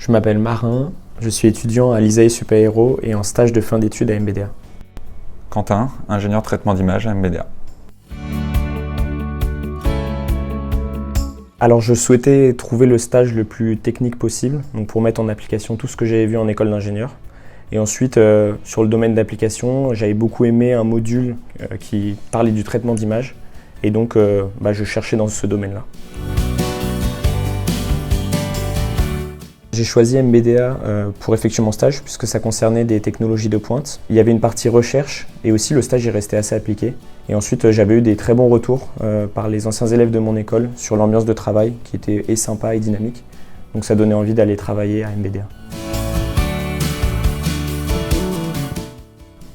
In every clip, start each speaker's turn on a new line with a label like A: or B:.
A: Je m'appelle Marin, je suis étudiant à l'ISAE Super-Héros et en stage de fin d'études à MBDA.
B: Quentin, ingénieur traitement d'image à MBDA.
A: Alors je souhaitais trouver le stage le plus technique possible, donc pour mettre en application tout ce que j'avais vu en école d'ingénieur. Et ensuite, sur le domaine d'application, j'avais beaucoup aimé un module qui parlait du traitement d'image. Et donc, je cherchais dans ce domaine-là. J'ai choisi MBDA pour effectuer mon stage puisque ça concernait des technologies de pointe. Il y avait une partie recherche et aussi le stage est resté assez appliqué. Et ensuite, j'avais eu des très bons retours par les anciens élèves de mon école sur l'ambiance de travail qui était sympa et dynamique. Donc ça donnait envie d'aller travailler à MBDA.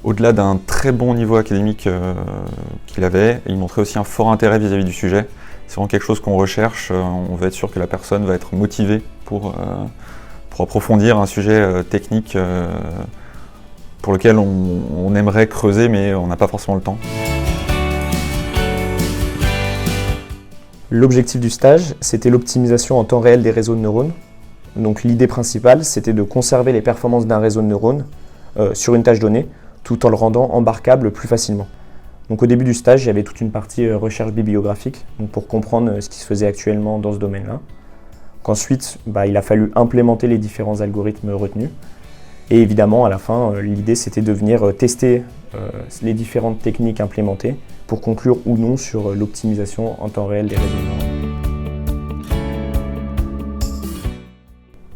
B: Au-delà d'un très bon niveau académique qu'il avait, il montrait aussi un fort intérêt vis-à-vis du sujet. C'est vraiment quelque chose qu'on recherche, on va être sûr que la personne va être motivée pour approfondir un sujet technique pour lequel on aimerait creuser mais on n'a pas forcément le temps.
A: L'objectif du stage, c'était l'optimisation en temps réel des réseaux de neurones. Donc l'idée principale, c'était de conserver les performances d'un réseau de neurones sur une tâche donnée, tout en le rendant embarquable plus facilement. Donc au début du stage, il y avait toute une partie recherche bibliographique donc pour comprendre ce qui se faisait actuellement dans ce domaine-là. Ensuite, il a fallu implémenter les différents algorithmes retenus. Et évidemment, à la fin, l'idée c'était de venir tester les différentes techniques implémentées pour conclure ou non sur l'optimisation en temps réel des réseaux de neurones.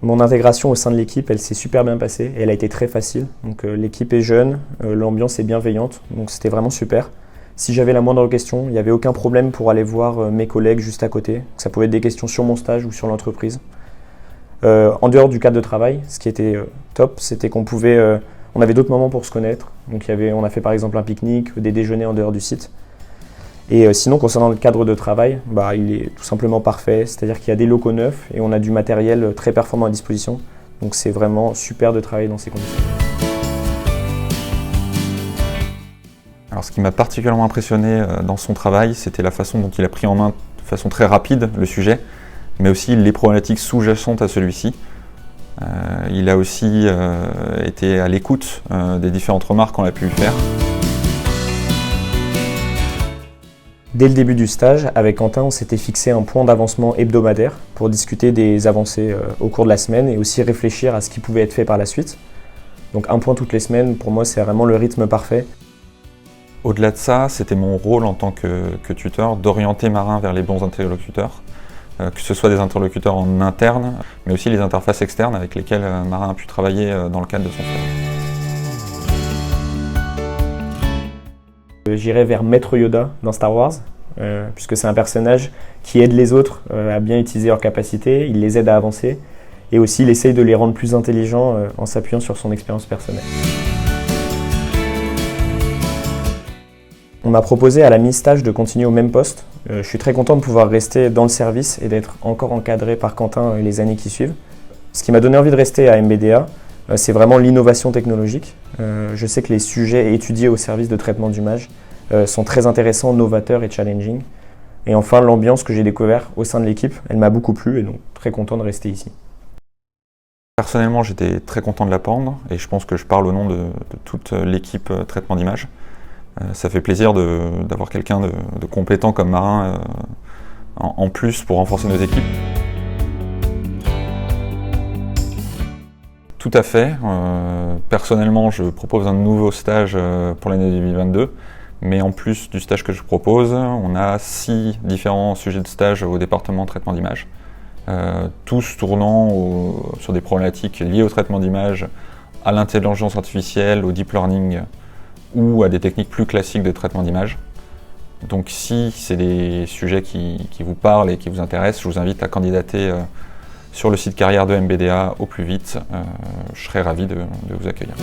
A: Mon intégration au sein de l'équipe, elle s'est super bien passée et elle a été très facile. Donc l'équipe est jeune, l'ambiance est bienveillante, donc c'était vraiment super. Si j'avais la moindre question, il n'y avait aucun problème pour aller voir mes collègues juste à côté. Ça pouvait être des questions sur mon stage ou sur l'entreprise. En dehors du cadre de travail, ce qui était top, c'était qu'on avait d'autres moments pour se connaître. Donc on a fait par exemple un pique-nique, des déjeuners en dehors du site. Et sinon, concernant le cadre de travail, il est tout simplement parfait. C'est-à-dire qu'il y a des locaux neufs et on a du matériel très performant à disposition. Donc c'est vraiment super de travailler dans ces conditions.
B: Alors ce qui m'a particulièrement impressionné dans son travail, c'était la façon dont il a pris en main de façon très rapide le sujet, mais aussi les problématiques sous-jacentes à celui-ci. Il a aussi été à l'écoute des différentes remarques qu'on a pu lui faire.
A: Dès le début du stage, avec Quentin, on s'était fixé un point d'avancement hebdomadaire pour discuter des avancées au cours de la semaine et aussi réfléchir à ce qui pouvait être fait par la suite. Donc un point toutes les semaines, pour moi, c'est vraiment le rythme parfait.
B: Au-delà de ça, c'était mon rôle en tant que tuteur d'orienter Marin vers les bons interlocuteurs, que ce soit des interlocuteurs en interne, mais aussi les interfaces externes avec lesquelles Marin a pu travailler dans le cadre de son stage.
A: J'irai vers Maître Yoda dans Star Wars, puisque c'est un personnage qui aide les autres à bien utiliser leurs capacités, il les aide à avancer, et aussi il essaye de les rendre plus intelligents en s'appuyant sur son expérience personnelle. On m'a proposé à la mi-stage de continuer au même poste. Je suis très content de pouvoir rester dans le service et d'être encore encadré par Quentin les années qui suivent. Ce qui m'a donné envie de rester à MBDA, c'est vraiment l'innovation technologique. Je sais que les sujets étudiés au service de traitement d'image sont très intéressants, novateurs et challenging. Et enfin, l'ambiance que j'ai découverte au sein de l'équipe, elle m'a beaucoup plu et donc très content de rester ici.
B: Personnellement, j'étais très content de l'apprendre et je pense que je parle au nom de toute l'équipe traitement d'image. Ça fait plaisir d'avoir quelqu'un de compétent comme Marin en plus pour renforcer nos équipes. Tout à fait. Personnellement, je propose un nouveau stage pour l'année 2022. Mais en plus du stage que je propose, on a 6 différents sujets de stage au département traitement d'image. Tous tournant sur des problématiques liées au traitement d'image, à l'intelligence artificielle, au deep learning, ou à des techniques plus classiques de traitement d'image. Donc si c'est des sujets qui vous parlent et qui vous intéressent, je vous invite à candidater sur le site carrière de MBDA au plus vite. Je serai ravi de vous accueillir.